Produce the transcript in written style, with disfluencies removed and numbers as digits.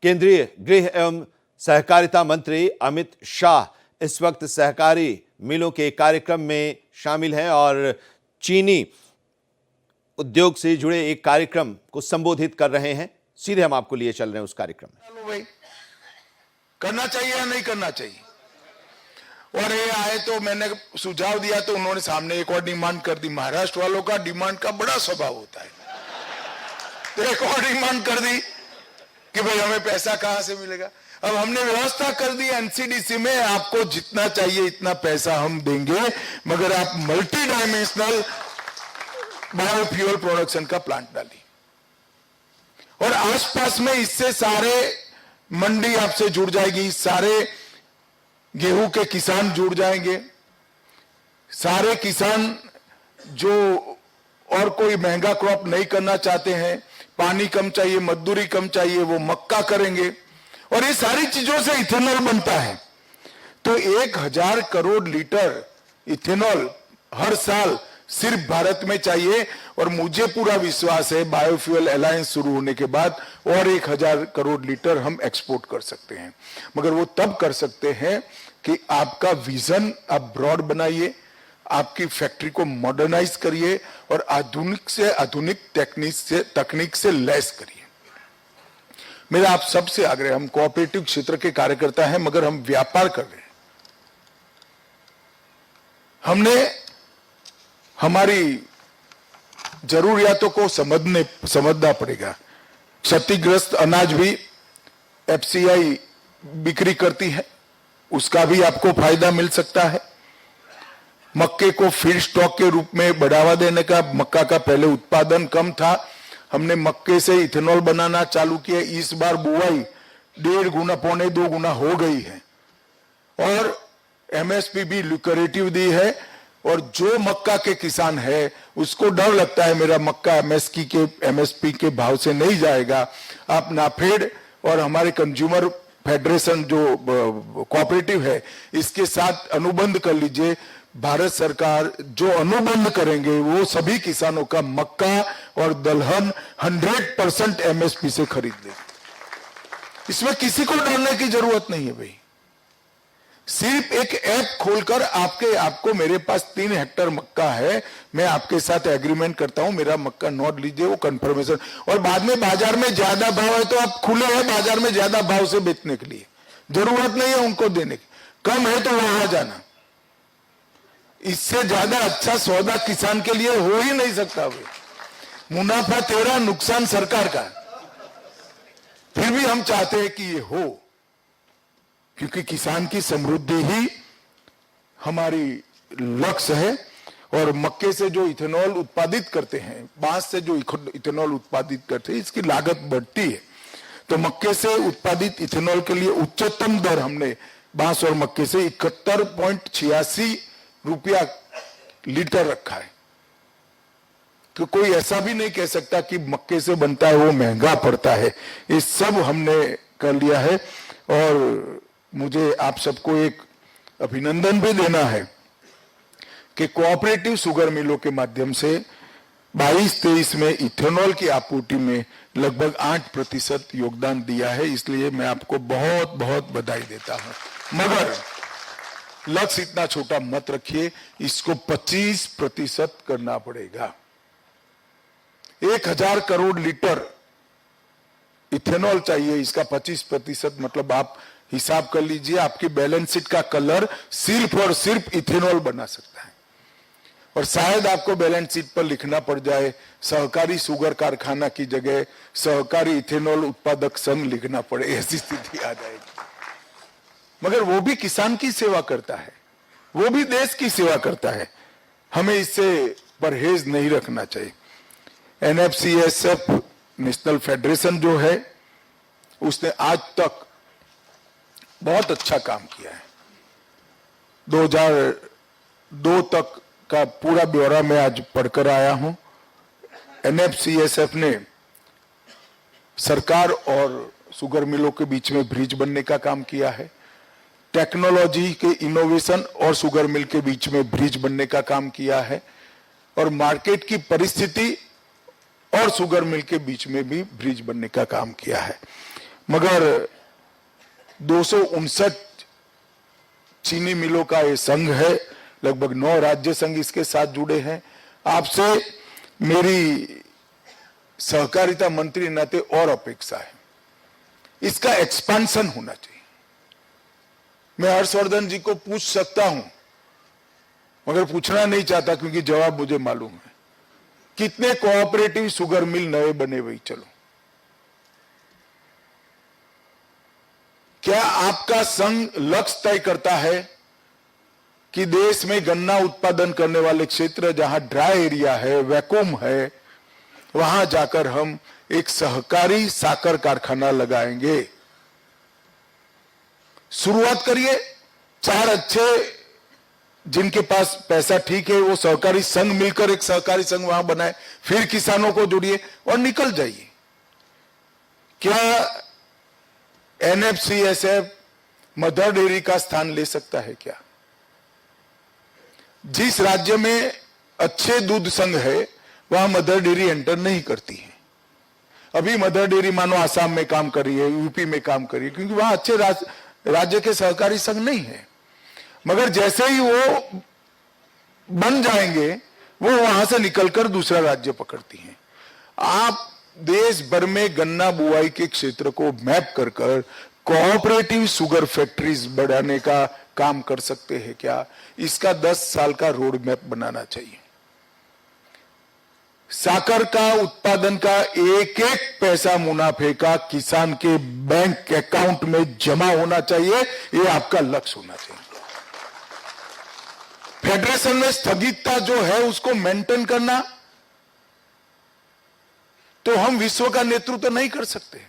केंद्रीय गृह एवं सहकारिता मंत्री अमित शाह इस वक्त सहकारी मिलों के कार्यक्रम में शामिल हैं और चीनी उद्योग से जुड़े एक कार्यक्रम को संबोधित कर रहे हैं। सीधे हम आपको लिए चल रहे हैं उस कार्यक्रम में। भाई करना चाहिए या नहीं करना चाहिए? और ये आए तो मैंने सुझाव दिया तो उन्होंने सामने एक और डिमांड कर दी। महाराष्ट्र वालों का डिमांड का बड़ा स्वभाव होता है, तो एक और डिमांड कर दी कि भाई हमें पैसा कहां से मिलेगा। अब हमने व्यवस्था कर दी एनसीडीसी में, आपको जितना चाहिए इतना पैसा हम देंगे, मगर आप मल्टी डायमेंशनल बायोफ्यूल प्रोडक्शन का प्लांट डालिए। और आसपास में इससे सारे मंडी आपसे जुड़ जाएगी, सारे गेहूं के किसान जुड़ जाएंगे, सारे किसान जो और कोई महंगा क्रॉप नहीं करना चाहते हैं, पानी कम चाहिए, मजदूरी कम चाहिए, वो मक्का करेंगे। और ये सारी चीजों से इथेनॉल बनता है। तो 1000 करोड़ लीटर इथेनॉल हर साल सिर्फ भारत में चाहिए। और मुझे पूरा विश्वास है बायोफ्यूल अलायंस शुरू होने के बाद और 1000 करोड़ लीटर हम एक्सपोर्ट कर सकते हैं। मगर वो तब कर सकते हैं कि आपका विजन आप ब्रॉड बनाइए, आपकी फैक्ट्री को मॉडर्नाइज करिए और आधुनिक से आधुनिक तकनीक से लैस करिए। मेरा आप सबसे आग्रह, हम कोऑपरेटिव क्षेत्र के कार्यकर्ता हैं मगर हम व्यापार कर रहे हैं। हमने हमारी जरूरियातों को समझना पड़ेगा। क्षतिग्रस्त अनाज भी एफसीआई बिक्री करती है, उसका भी आपको फायदा मिल सकता है। मक्के को फीड स्टॉक के रूप में बढ़ावा देने का, मक्का का पहले उत्पादन कम था, हमने मक्के से इथेनॉल बनाना चालू किया। इस बार बुआई 1.5 गुना, 1.25 गुना हो गई है और एमएसपी भी लुक्रेटिव दी है। और जो मक्का के किसान है उसको डर लगता है मेरा मक्का एमएसपी के भाव से नहीं जाएगा। आप नाफेड और हमारे कंज्यूमर फेडरेशन जो कोऑपरेटिव है इसके साथ अनुबंध कर लीजिए। भारत सरकार जो अनुबंध करेंगे वो सभी किसानों का मक्का और दलहन 100% एमएसपी से खरीद ले। इसमें किसी को डरने की जरूरत नहीं है भाई। सिर्फ एक ऐप खोलकर आपको मेरे पास 3 हेक्टेयर मक्का है, मैं आपके साथ एग्रीमेंट करता हूं, मेरा मक्का नोट लीजिए, वो कंफर्मेशन। और बाद में बाजार में ज्यादा भाव है तो आप खुले हैं बाजार में ज्यादा भाव से बेचने के लिए, जरूरत नहीं है उनको देने की। कम है तो वहां जाना, इससे ज्यादा अच्छा सौदा किसान के लिए हो ही नहीं सकता भाई। मुनाफा तेरा, नुकसान सरकार का। फिर भी हम चाहते हैं कि ये हो, क्योंकि किसान की समृद्धि ही हमारी लक्ष्य है। और मक्के से जो इथेनॉल उत्पादित करते हैं, बांस से जो इथेनॉल उत्पादित करते हैं, इसकी लागत बढ़ती है। तो मक्के से उत्पादित इथेनॉल के लिए उच्चतम दर हमने बांस और मक्के से 71.86 रुपया लीटर रखा है। तो कोई ऐसा भी नहीं कह सकता कि मक्के से बनता है वो महंगा पड़ता है। ये सब हमने कर लिया है। और मुझे आप सबको एक अभिनंदन भी देना है कि कोऑपरेटिव शुगर मिलों के माध्यम से 22-23 में इथेनॉल की आपूर्ति में लगभग 8% योगदान दिया है। इसलिए मैं आपको बहुत बहुत बधाई देता हूं। मगर लक्ष्य इतना छोटा मत रखिए, इसको 25% करना पड़ेगा। 1000 करोड़ लीटर इथेनॉल चाहिए, इसका 25% मतलब आप हिसाब कर लीजिए, आपकी बैलेंस शीट का कलर सिर्फ और सिर्फ इथेनॉल बना सकता है। और शायद आपको बैलेंस शीट पर लिखना पड़ जाए सहकारी शुगर कारखाना की जगह सहकारी इथेनॉल उत्पादक संघ लिखना पड़े, ऐसी स्थिति आ जाएगी। मगर वो भी किसान की सेवा करता है, वो भी देश की सेवा करता है, हमें इससे परहेज नहीं रखना चाहिए। एनएफसीएसएफ नेशनल फेडरेशन जो है उसने आज तक बहुत अच्छा काम किया है। 2002 तक का पूरा ब्यौरा मैं आज पढ़कर आया हूं। एनएफसीएसएफ ने सरकार और शुगर मिलों के बीच में ब्रिज बनने का काम किया है। टेक्नोलॉजी के इनोवेशन और शुगर मिल के बीच में ब्रिज बनने का काम किया है। और मार्केट की परिस्थिति और शुगर मिल के बीच में भी ब्रिज बनने का काम किया है। मगर 259 चीनी मिलों का ये संघ है, लगभग 9 राज्य संघ इसके साथ जुड़े हैं। आपसे मेरी सहकारिता मंत्री नाते और अपेक्षा है, इसका एक्सपांशन होना चाहिए। मैं हर्षवर्धन जी को पूछ सकता हूं, मगर पूछना नहीं चाहता क्योंकि जवाब मुझे मालूम है। कितने कोऑपरेटिव शुगर मिल नए बने वही चलो। क्या आपका संघ लक्ष्य तय करता है कि देश में गन्ना उत्पादन करने वाले क्षेत्र जहां ड्राई एरिया है, वैक्यूम है, वहां जाकर हम एक सहकारी साकर कारखाना लगाएंगे? शुरुआत करिए। 4 अच्छे जिनके पास पैसा ठीक है वो सहकारी संघ मिलकर एक सहकारी संघ वहां बनाए, फिर किसानों को जोड़िए और निकल जाइए। क्या एनएफसीएसएफ मदर डेयरी का स्थान ले सकता है क्या? जिस राज्य में अच्छे दूध संघ है वहां मदर डेयरी एंटर नहीं करती है। अभी मदर डेयरी मानो आसाम में काम कर रही है, यूपी में काम कर रही है, क्योंकि वहां अच्छे राज्य के सहकारी संघ नहीं है। मगर जैसे ही वो बन जाएंगे वो वहां से निकलकर दूसरा राज्य पकड़ती हैं। आप देश भर में गन्ना बुआई के क्षेत्र को मैप कर कोऑपरेटिव शुगर फैक्ट्रीज बढ़ाने का काम कर सकते हैं क्या? इसका 10 साल का रोड मैप बनाना चाहिए। साकर का उत्पादन का एक एक पैसा मुनाफे का किसान के बैंक अकाउंट में जमा होना चाहिए, ये आपका लक्ष्य होना चाहिए। फेडरेशन में स्थगितता जो है उसको मेंटेन करना, तो हम विश्व का नेतृत्व नहीं कर सकते।